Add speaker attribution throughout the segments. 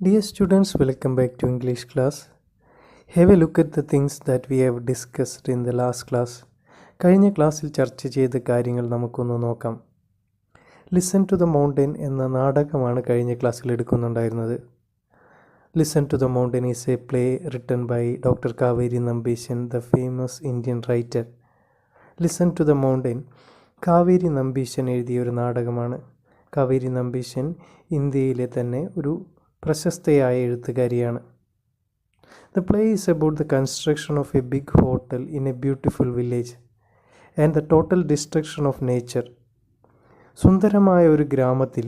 Speaker 1: Dear students, welcome back to English class. Have a look at the things that we have discussed in the last class. കഴിഞ്ഞ ക്ലാസ്സിൽ ചർച്ച ചെയ്ത കാര്യങ്ങൾ നമുക്കൊന്ന് നോക്കാം. ലിസൺ ടു ദ മൗണ്ടൻ എന്ന നാടകമാണ് കഴിഞ്ഞ ക്ലാസ്സിൽ എടുക്കുന്നുണ്ടായിരുന്നത്. Listen to the mountain is a play written by doctor Kaveri Nambisan, the famous Indian writer. Listen to the mountain Kaveri Nambisan എഴുതിയ ഒരു നാടകമാണ്. കാവേരി നമ്പീശൻ ഇന്ത്യയിലെ തന്നെ ഒരു പ്രശസ്തയായ എഴുത്തുകാരിയാണ്. The play is about the construction of a big hotel in a beautiful village and the total destruction of nature. സുന്ദരമായ ഒരു ഗ്രാമത്തിൽ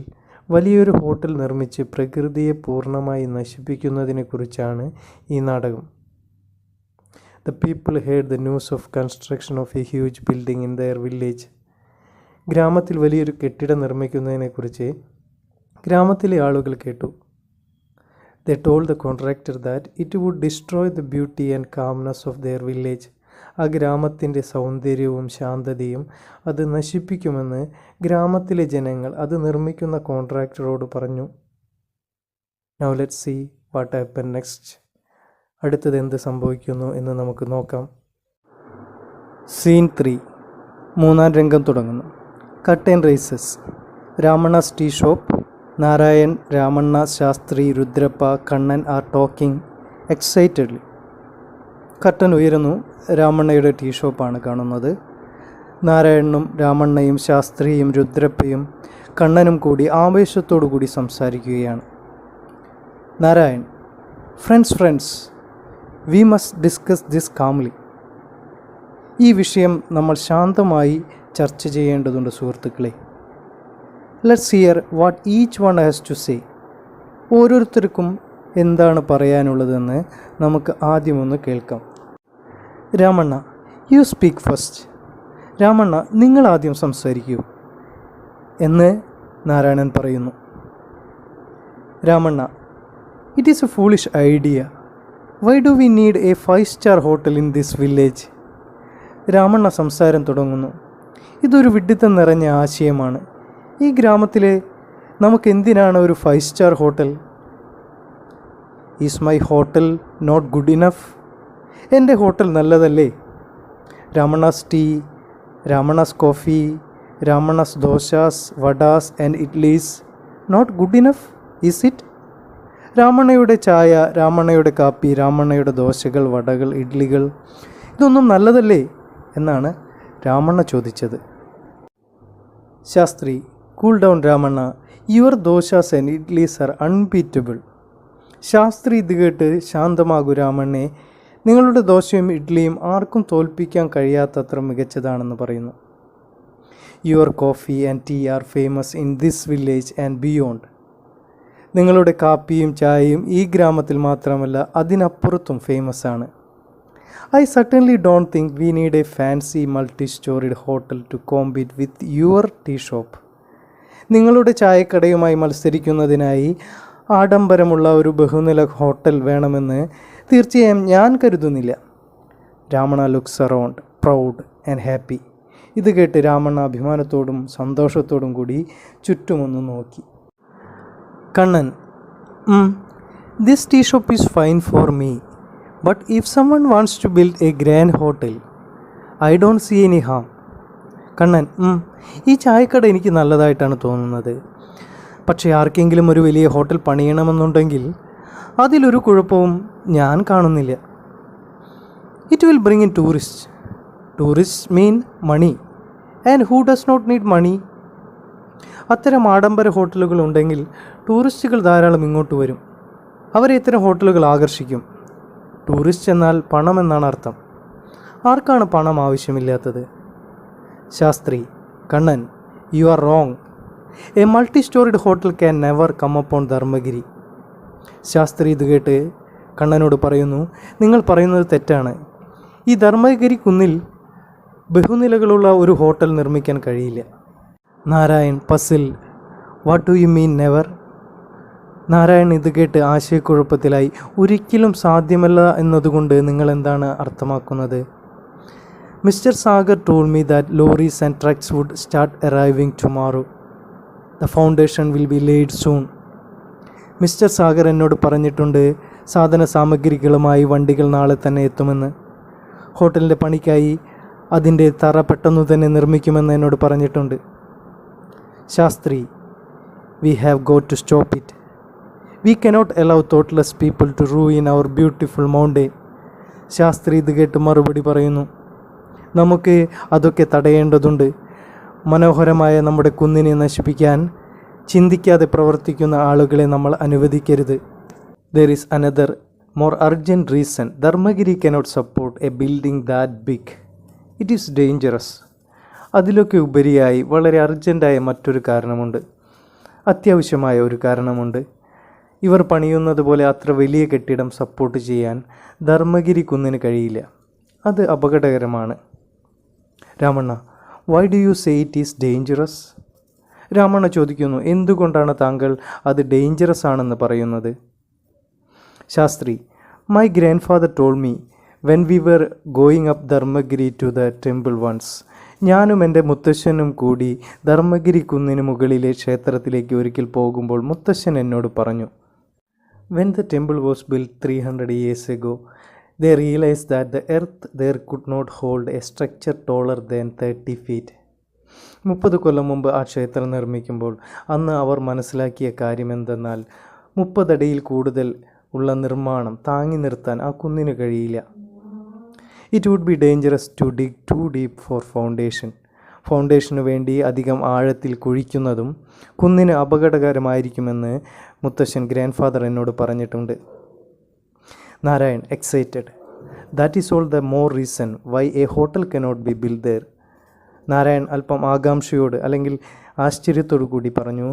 Speaker 1: വലിയൊരു ഹോട്ടൽ നിർമ്മിച്ച് പ്രകൃതിയെ പൂർണ്ണമായി നശിപ്പിക്കുന്നതിനെക്കുറിച്ചാണ് ഈ നാടകം. The people heard the news of construction of a huge building in their village. ഗ്രാമത്തിൽ വലിയൊരു കെട്ടിടം നിർമ്മിക്കുന്നതിനെക്കുറിച്ച് ഗ്രാമത്തിലെ ആളുകൾ കേട്ടു. They told the contractor that it would destroy the beauty and calmness of their village. ആ ഗ്രാമത്തിൻ്റെ സൗന്ദര്യവും ശാന്തതയും അത് നശിപ്പിക്കുമെന്ന് ഗ്രാമത്തിലെ ജനങ്ങൾ അത് നിർമ്മിക്കുന്ന കോൺട്രാക്ടറോട് പറഞ്ഞു. Now let's see what happened next. അടുത്തത് എന്ത് സംഭവിക്കുന്നു എന്ന് നമുക്ക് നോക്കാം. സീൻ 3. മൂന്നാം രംഗം തുടങ്ങുന്നു. Curtain rises. Ramanna's tea shop. Narayan, Ramanna, Shastri, Rudrappa, Kannan are talking excitedly. Curtain ഉയരുന്നു. രാമണ്ണയുടെ ടീ ഷോപ്പാണ് കാണുന്നത്. നാരായണനും രാമണ്ണയും ശാസ്ത്രിയും രുദ്രപ്പയും കണ്ണനും കൂടി ആവേശത്തോടു കൂടി സംസാരിക്കുകയാണ്. Narayan: friends we must discuss this calmly. ഈ വിഷയം നമ്മൾ ശാന്തമായി ചർച്ച ചെയ്യേണ്ടതുണ്ട് സുഹൃത്തുക്കളെ. Let's hear what each one has to say. ഓരോരുത്തർക്കും എന്താണ് പറയാനുള്ളതെന്ന് നമുക്ക് ആദ്യമൊന്ന് കേൾക്കാം. Ramanna: you speak first. Ramanna, നിങ്ങൾ ആദ്യം സംസാരിക്കൂ എന്ന് നാരായണൻ പറയുന്നു. Ramanna: it is a foolish idea. Why do we need a 5-star hotel in this village? Ramanna സംസാരം തുടങ്ങുന്നു. ഇതൊരു വിഡ്ഢിത്തം നിറഞ്ഞ ആശയമാണ്. ഈ ഗ്രാമത്തിൽ നമുക്ക് എന്തിനാണ് ഒരു 5-star hotel? Is my hotel not good enough? എൻ്റെ ഹോട്ടൽ നല്ലതല്ലേ? Ramanna's tea, Ramanna's coffee, Ramanna's dosas, vadas and idlis not good enough, is it? രാമണ്ണയുടെ ചായ, രാമണ്ണയുടെ കാപ്പി, രാമണ്ണയുടെ ദോശകൾ, വടകൾ, ഇഡ്ലികൾ ഇതൊന്നും നല്ലതല്ലേ എന്നാണ് രാമണ്ണ ചോദിച്ചത്. Shastri: cool down Ramanna, your dosas and idlis are unbeatable. Shastri ഇത് കേട്ട് ശാന്തമാകൂ രാമണ്ണെ, നിങ്ങളുടെ ദോശയും ഇഡ്ലിയും ആർക്കും തോൽപ്പിക്കാൻ കഴിയാത്തത്ര മികച്ചതാണെന്ന് പറയുന്നു. Your coffee and tea are famous in this village and beyond. നിങ്ങളുടെ കാപ്പിയും ചായയും ഈ ഗ്രാമത്തിൽ മാത്രമല്ല അതിനപ്പുറത്തും ഫേമസ് ആണ്. I certainly don't think we need a fancy multi-storied hotel to compete with your tea shop. നിങ്ങളുടെ ചായക്കടയുമായി മത്സരിക്കുന്നതിനായി ആഡംബരമുള്ള ഒരു ബഹുനില ഹോട്ടൽ വേണമെന്ന് തീർച്ചയായും ഞാൻ കരുതുന്നില്ല. Ramanna looks around proud and happy. ഇത് കേട്ട് രാമണ്ണ അഭിമാനത്തോടും സന്തോഷത്തോടും കൂടി ചുറ്റുമൊന്ന് നോക്കി. Kannan: this tea shop is fine for me. But if someone wants to build a grand hotel, I don't see any harm. Kannan: ഈ ചായക്കട എനിക്ക് നല്ലതായിട്ടാണ് തോന്നുന്നത്. പക്ഷേ ആർക്കെങ്കിലും ഒരു വലിയ ഹോട്ടൽ പണിയണമെന്നുണ്ടെങ്കിൽ അതിലൊരു കുഴപ്പവും ഞാൻ കാണുന്നില്ല. It will bring in tourist. Tourist mean money. And who does not need money? അത്തരം ആഡംബര ഹോട്ടലുകൾ ഉണ്ടെങ്കിൽ ടൂറിസ്റ്റുകൾ ധാരാളം ഇങ്ങോട്ട് വരും. അവരെ ഇത്തരം ഹോട്ടലുകൾ ആകർഷിക്കും. ടൂറിസ്റ്റ് എന്നാൽ പണം എന്നാണ് അർത്ഥം. ആർക്കാണ് പണം ആവശ്യമില്ലാത്തത്? Shastri: Kannan, you are wrong. A multi storeyed hotel can never come upon Dharmagiri. Shastri ഇത് കേട്ട് കണ്ണനോട് പറയുന്നു, നിങ്ങൾ പറയുന്നത് തെറ്റാണ്. ഈ ധർമ്മഗിരി കുന്നിൽ ബഹുനിലകളുള്ള ഒരു ഹോട്ടൽ നിർമ്മിക്കാൻ കഴിയില്ല. Narayan puzzle: what do you mean never? Narayan ഇത് കേട്ട് ആശയക്കുഴപ്പത്തിലായി. ഒരിക്കലും സാധ്യമല്ല എന്നതുകൊണ്ട് നിങ്ങൾ എന്താണ് അർത്ഥമാക്കുന്നത്? Mister Sagar told me that lorries and trucks would start arriving tomorrow. The foundation will be laid soon. Mister Sagar എന്നോട് പറഞ്ഞിട്ടുണ്ട് സാധന സാമഗ്രികളുമായി വണ്ടികൾ നാളെ തന്നെ എത്തുമെന്ന്. ഹോട്ടലിൻ്റെ പണിക്കായി അതിൻ്റെ തറ പെട്ടെന്ന് തന്നെ നിർമ്മിക്കുമെന്ന് എന്നോട് പറഞ്ഞിട്ടുണ്ട്. Shastri, we have got to stop it. We cannot allow thoughtless people to ruin our beautiful mountain. Shastri ഇത് കേട്ട് മറുപടി പറയുന്നു, നമുക്ക് അതൊക്കെ തടയേണ്ടതുണ്ട്. മനോഹരമായ നമ്മുടെ കുന്നിനെ നശിപ്പിക്കാൻ ചിന്തിക്കാതെ പ്രവർത്തിക്കുന്ന ആളുകളെ നമ്മൾ അനുവദിക്കരുത്. There is another more urgent reason. Dharmagiri cannot support a building that big. It is dangerous. അതിലൊക്കെ ഉപരിയായി വളരെ അർജൻറ്റായ മറ്റൊരു കാരണമുണ്ട്, അത്യാവശ്യമായ ഒരു കാരണമുണ്ട്. ഇവർ പണിയുന്നത് പോലെ അത്ര വലിയ കെട്ടിടം സപ്പോർട്ട് ചെയ്യാൻ ധർമ്മഗിരി കുന്നിന് കഴിയില്ല. അത് അപകടകരമാണ്. Ramanna, why do you say it is dangerous? Ramanna ചോദിക്കുന്നു, എന്തുകൊണ്ടാണ് താങ്കൾ അത് ഡേഞ്ചറസ് ആണെന്ന് പറയുന്നത്? Shastri, my grandfather told me when we were going up Dharmagiri to the temple once. ഞാനും എൻ്റെ മുത്തശ്ശനും കൂടി ധർമ്മഗിരി കുന്നിന് മുകളിലെ ക്ഷേത്രത്തിലേക്ക് ഒരിക്കൽ പോകുമ്പോൾ മുത്തശ്ശൻ എന്നോട് പറഞ്ഞു, when the temple was built 300 years ago, they realized that the earth there could not hold a structure taller than 30 feet. 30 കൊല്ലം മുമ്പ് ആ ക്ഷേത്രം നിർമ്മിക്കുമ്പോൾ അന്ന് അവർ മനസ്സിലാക്കിയ കാര്യമെന്തെന്നാൽ 30 അടിയിൽ കൂടുതൽ ഉള്ള നിർമ്മാണം താങ്ങി നിർത്താൻ ആ കുന്നിന് കഴിയില്ല. It would be dangerous to dig too deep for foundation. ഫൗണ്ടേഷനു വേണ്ടി അധികം ആഴത്തിൽ കുഴിക്കുന്നതും കുന്നിന് അപകടകരമായിരിക്കുമെന്ന് മുത്തശ്ശൻ ഗ്രാൻഡ് ഫാദർ എന്നോട് പറഞ്ഞിട്ടുണ്ട്. Narayan excited, that is all the more reason why a hotel cannot be build there. Narayan അല്പം ആകാംക്ഷയോട് അല്ലെങ്കിൽ ആശ്ചര്യത്തോടു കൂടി പറഞ്ഞു,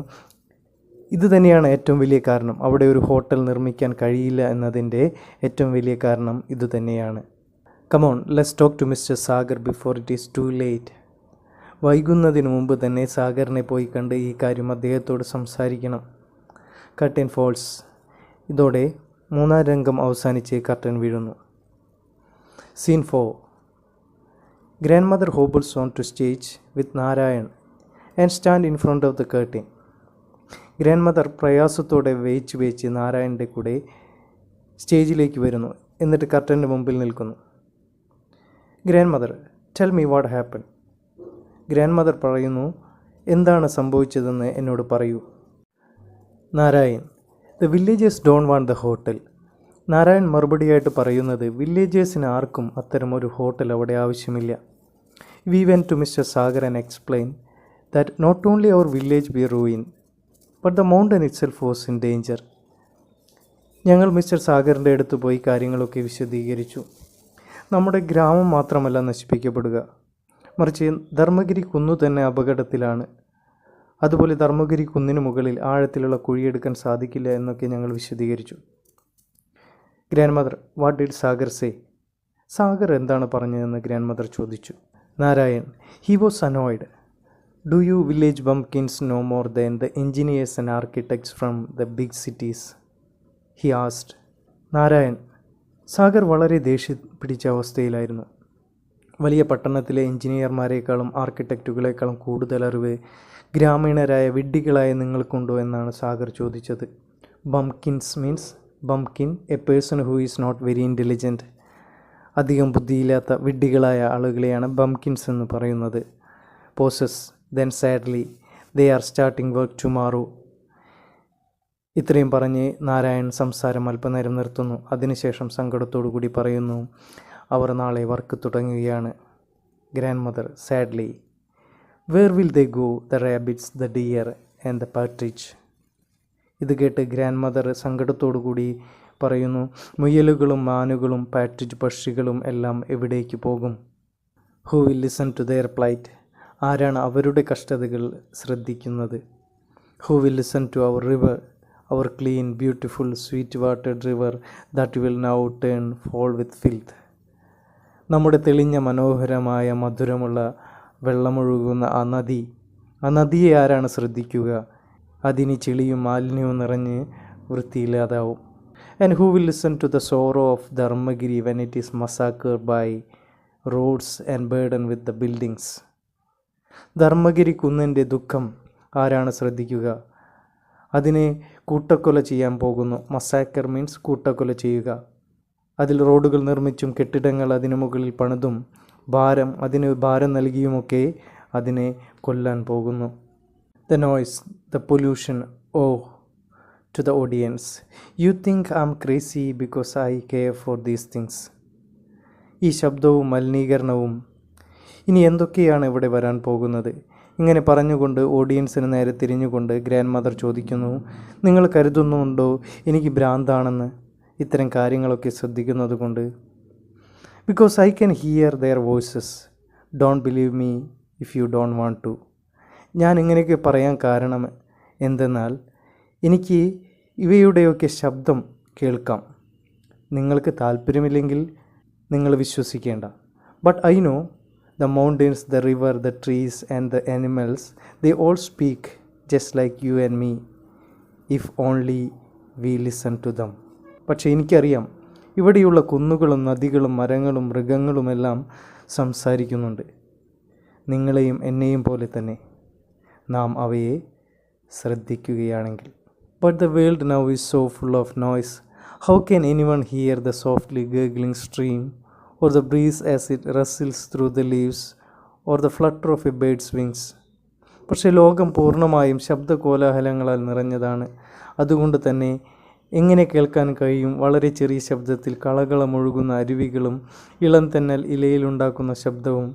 Speaker 1: ഇത് തന്നെയാണ് ഏറ്റവും വലിയ കാരണം. അവിടെ ഒരു ഹോട്ടൽ നിർമ്മിക്കാൻ കഴിയില്ല എന്നതിൻ്റെ ഏറ്റവും വലിയ കാരണം ഇതുതന്നെയാണ്. Come on, let's talk to mister Sagar before it is too late. വൈകുന്നതിന് മുമ്പ് തന്നെ സാഗറിനെ പോയി കണ്ട് ഈ കാര്യം അദ്ദേഹത്തോട് സംസാരിക്കണം. Curtain falls. ഇതോടെ 3-ാം രംഗം അവസാനിച്ച് കർട്ടൻ വീഴുന്നു. Scene 4. Grand mother hobbles on to stage with Narayan and stand in front of the curtain. Grand mother പ്രയാസത്തോടെ വേച്ച് നാരായണൻ്റെ കൂടെ സ്റ്റേജിലേക്ക് വരുന്നു. എന്നിട്ട് കർട്ടൻ്റെ മുമ്പിൽ നിൽക്കുന്നു. Grand mother, tell me what happen. Grand mother പറയുന്നു, എന്താണ് സംഭവിച്ചതെന്ന് എന്നോട് പറയൂ. Narayan, the villagers don't want the hotel. Narayan മറുപടിയായിട്ട് പറയുന്നത്, വില്ലേജേഴ്സിന് ആർക്കും അത്തരമൊരു ഹോട്ടൽ അവിടെ ആവശ്യമില്ല. We went to mister Sagar and explain that not only our village be ruin but the mountain itself was in danger. ഞങ്ങൾ മിസ്റ്റർ സാഗറിൻ്റെ അടുത്ത് പോയി കാര്യങ്ങളൊക്കെ വിശദീകരിച്ചു. നമ്മുടെ ഗ്രാമം മാത്രമല്ല നശിപ്പിക്കപ്പെടുക, മറിച്ച് ധർമ്മഗിരി കുന്നു തന്നെ അപകടത്തിലാണ്. അതുപോലെ ധർമ്മഗിരി കുന്നിന് മുകളിൽ ആഴത്തിലുള്ള കുഴിയെടുക്കാൻ സാധിക്കില്ല എന്നൊക്കെ ഞങ്ങൾ വിശദീകരിച്ചു. Grand mother, what did Sagar say? Sagar എന്താണ് പറഞ്ഞതെന്ന് ഗ്രാൻഡ് മദർ ചോദിച്ചു. Narayan, he was annoyed. Do you village bumpkins know more than the engineers and architects from the big cities? He asked. Narayan, Sagar വളരെ ദേഷ്യം പിടിച്ച അവസ്ഥയിലായിരുന്നു. വലിയ പട്ടണത്തിലെ എഞ്ചിനീയർമാരെക്കാളും ആർക്കിടെക്റ്റുകളെക്കാളും കൂടുതൽ അറിവ് ഗ്രാമീണരായ വിഡ്ഢികളായ നിങ്ങൾക്കുണ്ടോ എന്നാണ് സാഗർ ചോദിച്ചത്. Bumpkins means bumpkin, a person who is not very intelligent. അധികം ബുദ്ധിയില്ലാത്ത വിഡ്ഢികളായ ആളുകളെയാണ് ബംകിൻസ് എന്ന് പറയുന്നത്. Pauses, then sadly, they are starting work tomorrow. ഇത്രയും പറഞ്ഞ് നാരായൺ സംസാരം അല്പനേരം നിർത്തുന്നു. അതിനുശേഷം സങ്കടത്തോടു കൂടി പറയുന്നു, അവർ നാളെ വർക്ക് തുടങ്ങുകയാണ്. Grand mother sadly, where will they go the rabbits, the deer and the partridge. ഇത് കേട്ട് ഗ്രാൻഡ് മദർ സങ്കടത്തോടു കൂടി പറയുന്നു, മുയലുകളും മാനുകളും പാട്രിച്ച് പക്ഷികളും എല്ലാം എവിടേക്ക് പോകും? Who will listen to their plight. ആരാണ് അവരുടെ കഷ്ടതകൾ ശ്രദ്ധിക്കുന്നത്? Who will listen to our river, our clean beautiful sweet watered river that will now turn foul with filth. നമ്മുടെ തെളിഞ്ഞ മനോഹരമായ മധുരമുള്ള വെള്ളമൊഴുകുന്ന ആ നദിയെ ആരാണ് ശ്രദ്ധിക്കുക? അതിന് ചെളിയും മാലിന്യവും നിറഞ്ഞ് വൃത്തിയില്ലാതാവും. And who will listen to the sorrow of Dharmagiri when it is massacre by roads and burden with the buildings. Dharmagiri കുന്നിൻ്റെ ദുഃഖം ആരാണ് ശ്രദ്ധിക്കുക? അതിനെ കൂട്ടക്കൊല ചെയ്യാൻ പോകുന്നു. മസാക്കർ മീൻസ് കൂട്ടക്കൊല ചെയ്യുക. അതിൽ റോഡുകൾ നിർമ്മിച്ചും കെട്ടിടങ്ങൾ അതിനു മുകളിൽ പണിതും അതിന് ഭാരം നൽകിയുമൊക്കെ അതിനെ കൊല്ലാൻ പോകുന്നു. The noise, the pollution, oh, to the audience. You think I'm crazy because I care for these things. ഈ ശബ്ദവും മലിനീകരണവും ഇനി എന്തൊക്കെയാണ് ഇവിടെ വരാൻ പോകുന്നത്? ഇങ്ങനെ പറഞ്ഞുകൊണ്ട് ഓഡിയൻസിന് നേരെ തിരിഞ്ഞുകൊണ്ട് ഗ്രാൻഡ് മദർ ചോദിക്കുന്നു, നിങ്ങൾ കരുതുന്നുണ്ടോ എനിക്ക് ഭ്രാന്താണെന്ന് ഇത്തരം കാര്യങ്ങളൊക്കെ ശ്രദ്ധിക്കുന്നത് കൊണ്ട്? Because I can hear their voices. Don't believe me if you don't want to. ഞാൻ ഇങ്ങനെയൊക്കെ പറയാൻ കാരണം എന്തെന്നാൽ എനിക്ക് ഇവയുടെയൊക്കെ ശബ്ദം കേൾക്കാം. നിങ്ങൾക്ക് താല്പര്യമില്ലെങ്കിൽ നിങ്ങൾ വിശ്വസിക്കേണ്ട. But I know the mountains, the river, the trees and the animals, they all speak just like you and me, if only we listen to them. പക്ഷേ എനിക്കറിയാം, ഇവിടെയുള്ള കുന്നുകളും നദികളും മരങ്ങളും മൃഗങ്ങളുമെല്ലാം സംസാരിക്കുന്നുണ്ട്, നിങ്ങളെയും എന്നെയും പോലെ തന്നെ, നാം അവയെ ശ്രദ്ധിക്കുകയാണെങ്കിൽ. But the world now is so full of noise. How can anyone hear the softly gurgling stream, or the breeze as it rustles through the leaves, or the flutter of a bird's wings? പക്ഷേ ലോകം പൂർണ്ണമായും ശബ്ദകോലാഹലങ്ങളാൽ നിറഞ്ഞതാണ്. അതുകൊണ്ട് തന്നെ എങ്ങനെ കേൾക്കാൻ കഴിയും വളരെ ചെറിയ ശബ്ദത്തിൽ കളകളമൊഴുകുന്ന അരുവികളും ഇളം തെന്നൽ ഇലയിലുണ്ടാക്കുന്ന ശബ്ദവും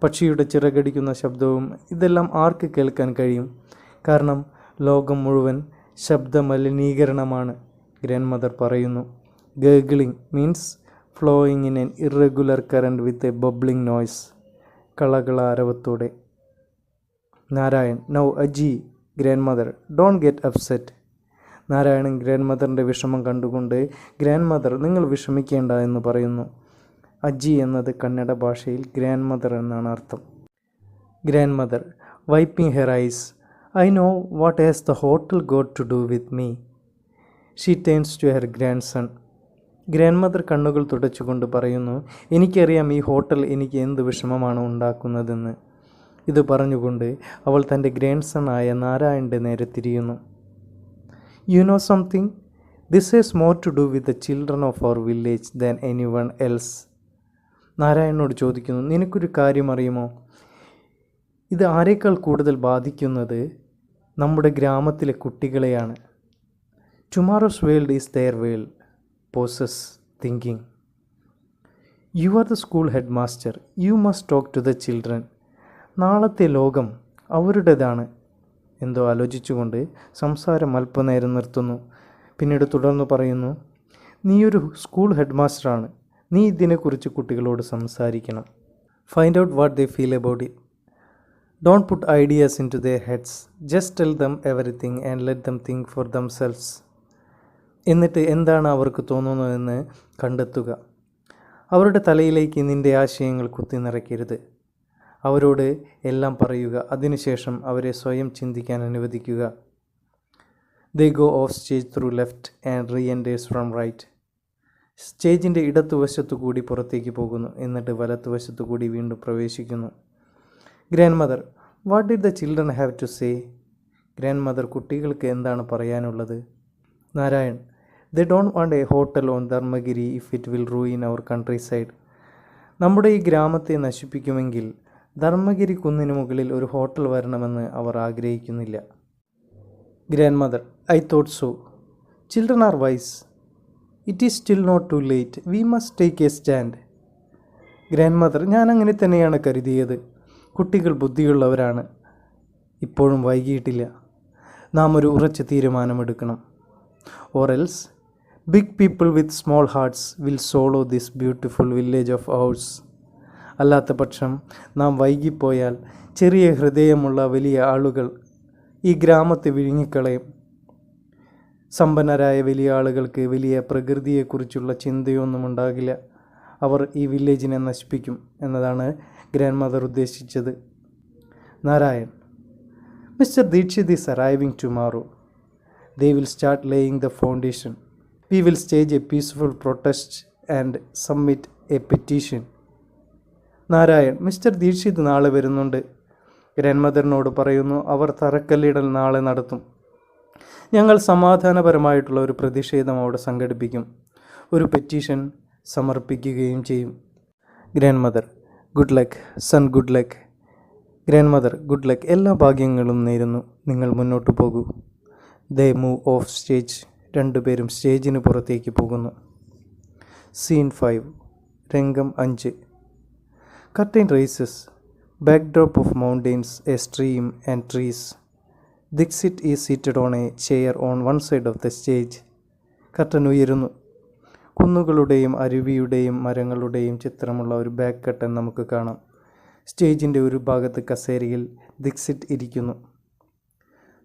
Speaker 1: പക്ഷിയുടെ ചിറകടിക്കുന്ന ശബ്ദവും? ഇതെല്ലാം ആർക്ക് കേൾക്കാൻ കഴിയും? കാരണം ലോകം മുഴുവൻ ശബ്ദമലിനീകരണമാണ്. ഗ്രാൻഡ് മദർ പറയുന്നു, gargling means flowing in an irregular current with a bubbling noise. കളകളാരവത്തോടെ. Narayan, now Aji, grand mother, don't get upset. Narayanan grand മദറിൻ്റെ വിഷമം കണ്ടുകൊണ്ട്, ഗ്രാൻഡ് മദർ നിങ്ങൾ വിഷമിക്കേണ്ട എന്ന് പറയുന്നു. അജി എന്നത് കന്നഡ ഭാഷയിൽ ഗ്രാൻഡ് മദർ എന്നാണ് അർത്ഥം. Grandmother, wiping her eyes, I know what has the hotel got to do with me. She turns to her grandson. Grandmother കണ്ണുകൾ തുടച്ചുകൊണ്ട് പറയുന്നു, എനിക്കറിയാം ഈ ഹോട്ടൽ എനിക്ക് എന്ത് വിഷമമാണ് ഉണ്ടാക്കുന്നതെന്ന്. ഇത് പറഞ്ഞുകൊണ്ട് അവൾ തൻ്റെ ഗ്രാൻഡ് സണ്ണായ നാരായണൻ്റെ നേരെ തിരിയുന്നു. You know something, this has more to do with the children of our village than anyone else. നാരായണനോട് ചോദിക്കുന്നു, നിനക്കൊരു കാര്യം അറിയുമോ? ഇത് ആരേക്കാൾ കൂടുതൽ ബാധിക്കുന്നത് നമ്മുടെ ഗ്രാമത്തിലെ കുട്ടികളെയാണ്. Tomorrow's world is their world. Pauses, thinking. You are the school headmaster. You must talk to the children. നാളത്തെ ലോകം അവരുടേതാണ്. എന്തോ ആലോചിച്ചുകൊണ്ട് സംസാരം അല്പനേരം നിർത്തുന്നു. പിന്നീട് തുടർന്ന് പറയുന്നു, നീയൊരു സ്കൂൾ ഹെഡ്മാസ്റ്ററാണ്. നീ ഇതിനെക്കുറിച്ച് കുട്ടികളോട് സംസാരിക്കണം. Find out what they feel about it. Don't put ideas into their heads. Just tell them everything and let them think for themselves. എന്നിട്ട് എന്താണ് അവർക്ക് തോന്നുന്നതെന്ന് കണ്ടെത്തുക. അവരുടെ തലയിലേക്ക് നിൻ്റെ ആശയങ്ങൾ കുത്തി നിറയ്ക്കരുത്. അവരോട് എല്ലാം പറയുക. അതിനുശേഷം അവരെ സ്വയം ചിന്തിക്കാൻ അനുവദിക്കുക. They go off stage through left and reenters from right. സ്റ്റേജിൻ്റെ ഇടത്തുവശത്തു കൂടി പുറത്തേക്ക് പോകുന്നു, എന്നിട്ട് വലത്തുവശത്തു കൂടി വീണ്ടും പ്രവേശിക്കുന്നു. Grand mother, what did the children have to say? Grand mother, കുട്ടികൾക്ക് എന്താണ് പറയാനുള്ളത്? Narayan, they don't want a hotel on Dharmagiri if it will ruin our countryside. നമ്മുടെ ഈ ഗ്രാമത്തെ നശിപ്പിക്കുമെങ്കിൽ ധർമ്മഗിരി കുന്നിന് മുകളിൽ ഒരു ഹോട്ടൽ വരണമെന്ന് അവർ ആഗ്രഹിക്കുന്നില്ല. Grandmother, I thought so. Children are wise. It is still not too late. We must take a stand. Grandmother, ഞാൻ അങ്ങനെ തന്നെയാണ് കരുതിയത്. കുട്ടികൾ ബുദ്ധിയുള്ളവരാണ്. ഇപ്പോഴും വൈകിയിട്ടില്ല. നാം ഒരു ഉറച്ച തീരുമാനമെടുക്കണം. Or else, big people with small hearts will swallow this beautiful village of ours. അല്ലാത്ത പക്ഷം നാം വൈകിപ്പോയാൽ ചെറിയ ഹൃദയമുള്ള വലിയ ആളുകൾ ഈ ഗ്രാമത്തെ വിഴുങ്ങിക്കളയും. സമ്പന്നരായ വലിയ ആളുകൾക്ക് വലിയ പ്രകൃതിയെക്കുറിച്ചുള്ള ചിന്തയൊന്നും ഉണ്ടാകില്ല. അവർ ഈ വില്ലേജിനെ നശിപ്പിക്കും എന്നതാണ് ഗ്രാൻഡ് മദർ ഉദ്ദേശിച്ചത്. Narayan, mister Dixit is arriving tomorrow. They will start laying the foundation. We will stage a peaceful protest and submit a petition. Narayan, mister Dixit നാളെ വരുന്നുണ്ട്. ഗ്രാൻഡ് മദറിനോട് പറയുന്നു, അവർ തറക്കല്ലിടൽ നാളെ നടത്തും. ഞങ്ങൾ സമാധാനപരമായിട്ടുള്ള ഒരു പ്രതിഷേധം അവിടെ സംഘടിപ്പിക്കും, ഒരു പെറ്റീഷൻ സമർപ്പിക്കുകയും ചെയ്യും. Grandmother: good luck son, good luck. Grandmother: good luck, എല്ലാ ഭാഗ്യങ്ങളും നേരുന്നു, നിങ്ങൾ മുന്നോട്ട് പോകൂ. They move off stage. രണ്ടുപേരും സ്റ്റേജിന് പുറത്തേക്ക് പോകുന്നു. സീൻ 5, രംഗം 5. Curtain rises. Backdrop of mountains, a stream and trees. Dixit is seated on a chair on one side of the stage. Curtain ഉയരുന്നു. കുന്നുകളുടെയും അരുവിയുടെയും മരങ്ങളുടെയും ചിത്രമുള്ള ഒരു ബാക്ക് കർട്ടൻ നമുക്ക് കാണാം. സ്റ്റേജിൻ്റെ ഒരു ഭാഗത്ത് കസേരയിൽ ദിക്സിറ്റ് ഇരിക്കുന്നു.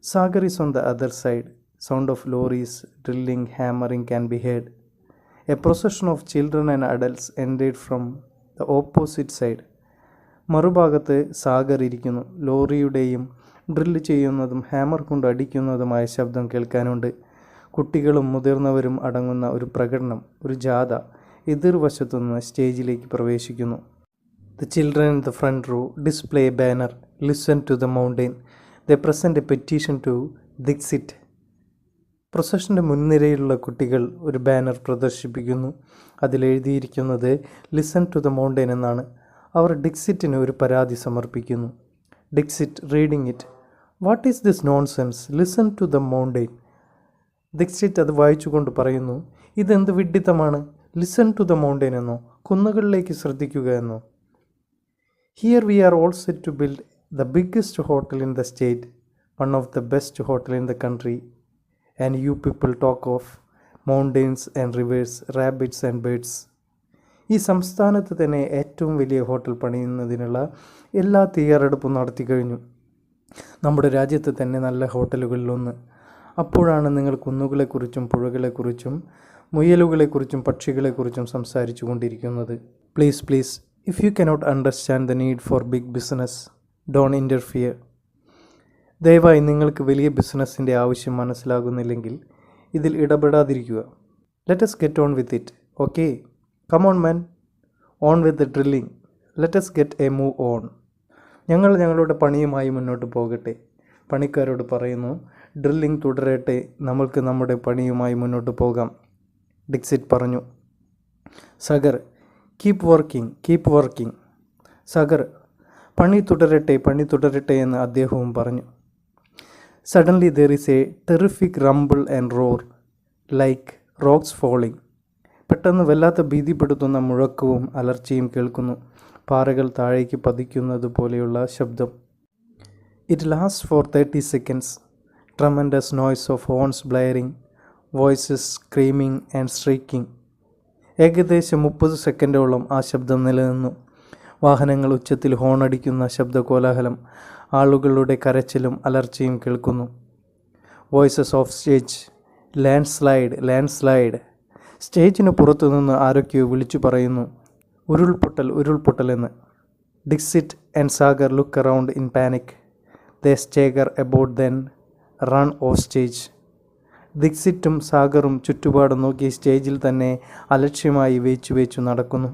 Speaker 1: Sagar is on the other side. Sound of lorries, drilling, hammering can be heard. A procession of children and adults entered from the opposite side. മറുഭാഗത്ത് സാഗർ ഇരിക്കുന്നു. ലോറിയുടെയും ഡ്രില്ല് ചെയ്യുന്നതും ഹാമർ കൊണ്ട് അടിക്കുന്നതുമായ ശബ്ദം കേൾക്കാനുണ്ട്. കുട്ടികളും മുതിർന്നവരും അടങ്ങുന്ന ഒരു പ്രകടനം, ഒരു ജാഥ എതിർവശത്തുനിന്ന് സ്റ്റേജിലേക്ക് പ്രവേശിക്കുന്നു. The children in the front row display a banner, "Listen to the mountain." They present a petition to Dixit. പ്രൊസഷൻ്റെ മുൻനിരയിലുള്ള കുട്ടികൾ ഒരു ബാനർ പ്രദർശിപ്പിക്കുന്നു. അതിലെഴുതിയിരിക്കുന്നത് "ലിസൺ ടു ദ മൗണ്ടെയിൻ" എന്നാണ്. അവർ ഡിക്സിറ്റിന് ഒരു പരാതി സമർപ്പിക്കുന്നു. Dixit reading it: "what is this nonsense? Listen to the mountain." Dixit അത് വായിച്ചുകൊണ്ട് പറയുന്നു, "ഇതെന്ത് വിഡ്ഢിത്തമാണ്? ലിസൺ ടു ദ മൗണ്ടെയിൻ എന്നോ, കുന്നുകളിലേക്ക് ശ്രദ്ധിക്കുക എന്നോ? Here we are all set to build the biggest hotel in the state, one of the best hotel in the country, and you people talk of mountains and rivers, rabbits and birds." ഈ സംസ്ഥാനത്ത് തന്നെ ഏറ്റവും വലിയ hotel പണിയുന്നതിനുള്ള എല്ലാ തയ്യാറെടുപ്പും നടത്തി കഴിഞ്ഞു. നമ്മുടെ രാജ്യത്ത് തന്നെ നല്ല ഹോട്ടലുകളിലൊന്ന്. അപ്പോഴാണ് നിങ്ങൾ കുന്നുകളെക്കുറിച്ചും പുഴകളെക്കുറിച്ചും മുയലുകളെക്കുറിച്ചും പക്ഷികളെക്കുറിച്ചും സംസാരിച്ചു കൊണ്ടിരിക്കുന്നത്. Please please, if you cannot understand the need for big business, don't interfere. ദയവായി നിങ്ങൾക്ക് വലിയ ബിസിനസ്സിൻ്റെ ആവശ്യം മനസ്സിലാകുന്നില്ലെങ്കിൽ ഇതിൽ ഇടപെടാതിരിക്കുക. Let us get on with it, okay? Come on man, on with the drilling. Let us get a move on. ഞങ്ങൾ ഞങ്ങളുടെ പണിയുമായി മുന്നോട്ട് പോകട്ടെ. പണിക്കാരോട് പറയുന്നു, ഡ്രില്ലിംഗ് തുടരട്ടെ, നമ്മൾക്ക് നമ്മുടെ പണിയുമായി മുന്നോട്ട് പോകാം. ഡിക്സിറ്റ് പറഞ്ഞു. Sagar: keep working, keep working. Sagar: പണി തുടരട്ടെ എന്ന് അദ്ദേഹവും പറഞ്ഞു. Suddenly there is a terrific rumble and roar, like rocks falling. പെട്ടെന്ന് വല്ലാത്ത ഭീതിപ്പെടുത്തുന്ന മുഴക്കവും അലർച്ചയും കേൾക്കുന്നു, പാറകൾ താഴേക്ക് പതിക്കുന്നത് പോലെയുള്ള ശബ്ദം. It last for 30 seconds. Tremendous noise of horns blaring, voices screaming and striking. ഏകദേശം 30 സെക്കൻഡോളം ആ ശബ്ദം നിലനിന്നു. വാഹനങ്ങൾ ഉച്ചത്തിൽ ഹോണടിക്കുന്ന ശബ്ദകോലാഹലം, ആളുകളുടെ കരച്ചിലും അലർച്ചയും കേൾക്കുന്നു. Voices off stage: landslide, landslide. സ്റ്റേജിന് പുറത്തുനിന്ന് ആരൊക്കെയോ വിളിച്ചു പറയുന്നു, ഉരുൾപൊട്ടൽ, ഉരുൾപൊട്ടൽ എന്ന്. Dixit and Sagar look around in panic. They stagger about then run off stage. ഡിക്സിറ്റും സാഗറും ചുറ്റുപാടും നോക്കി സ്റ്റേജിൽ തന്നെ അലക്ഷ്യമായി വേച്ചു നടക്കുന്നു.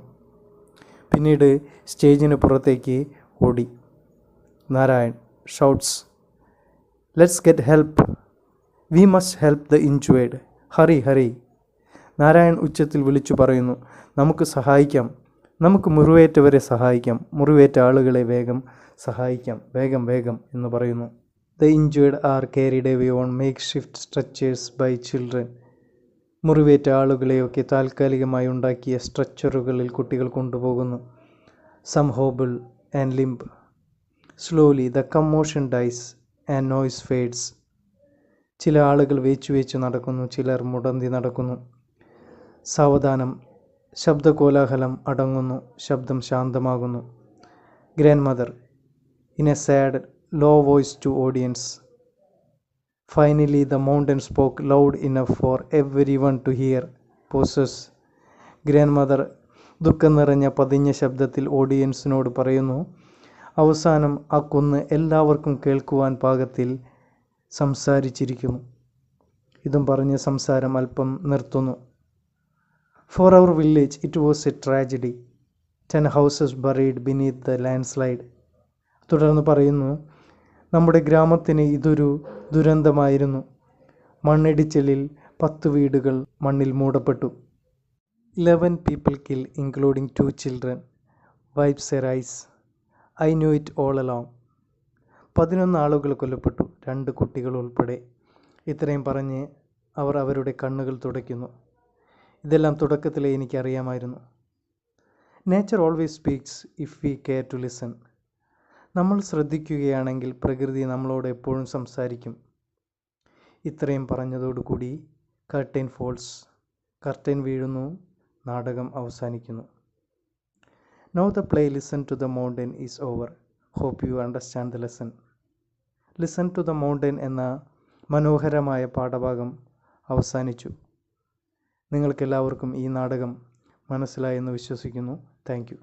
Speaker 1: പിന്നീട് സ്റ്റേജിന് പുറത്തേക്ക് ഓടി. Narayan shouts, "let's get help, we must help the injured, hurry hurry." Narayan ഉച്ചത്തിൽ വിളിച്ചു പറയുന്നു, "നമുക്ക് സഹായിക്കാം, നമുക്ക് മുറിവേറ്റവരെ സഹായിക്കാം, മുറിവേറ്റ ആളുകളെ വേഗം സഹായിക്കാം, വേഗം വേഗം" എന്ന് പറയുന്നു. The injured are carried away on makeshift stretchers by children. മുറിവേറ്റ ആളുകളെയൊക്കെ താൽക്കാലികമായി ഉണ്ടാക്കിയ സ്ട്രെച്ചറുകളിൽ കുട്ടികൾ കൊണ്ടുപോകുന്നു. Some hobble and limp. Slowly the commotion dies and noise fades. ചില ആളുകൾ വേച്ചു നടക്കുന്നു, ചിലർ മുടന്തി നടക്കുന്നു. സാവധാനം ശബ്ദകോലാഹലം അടങ്ങുന്നു, ശബ്ദം ശാന്തമാകുന്നു. Grand mother in a sad low voice to audience. Finally the mountain spoke loud enough for everyone to hear. Pauses. Grand mother ദുഃഖം നിറഞ്ഞ പതിഞ്ഞ ശബ്ദത്തിൽ ഓഡിയൻസിനോട് പറയുന്നു, അവസാനം ആ കുന്ന് എല്ലാവർക്കും കേൾക്കുവാൻ പാകത്തിൽ സംസാരിച്ചിരിക്കുന്നു. ഇതും പറഞ്ഞ് സംസാരം അല്പം നിർത്തുന്നു. For our village it was a tragedy. 10 houses buried beneath the landslide. തുടർന്ന് പറയുന്നു, നമ്മുടെ ഗ്രാമത്തിന് ഇതൊരു ദുരന്തമായിരുന്നു. മണ്ണിടിച്ചിലിൽ 10 വീടുകൾ മണ്ണിൽ മൂടപ്പെട്ടു. 11 people killed, including 2 children. Wipes her eyes. I knew it all along. 11 ആളുകൾ കൊല്ലപ്പെട്ടു, 2 കുട്ടികൾ ഉൾപ്പെടെ. ഇത്രയും പറഞ്ഞ് അവർ അവരുടെ കണ്ണുകൾ തുടയ്ക്കുന്നു. ഇതെല്ലാം തുടക്കത്തിലേ എനിക്കറിയാമായിരുന്നു. Nature always speaks if we care to listen. നമ്മൾ ശ്രദ്ധിക്കുകയാണെങ്കിൽ പ്രകൃതി നമ്മളോട് എപ്പോഴും സംസാരിക്കും. ഇത്രയും പറഞ്ഞതോടുകൂടി കർട്ടൻ ഫോൾസ്. കർട്ടൻ വീഴുന്നു, നാടകം അവസാനിക്കുന്നു. Now the play Listen to the Mountain is over. Hope you understand the lesson. Listen to the Mountain എന്ന മനോഹരമായ പാഠഭാഗം അവസാനിച്ചു. നിങ്ങൾക്കെല്ലാവർക്കും ഈ നാടകം മനസ്സിലായെന്ന് വിശ്വസിക്കുന്നു. Thank you.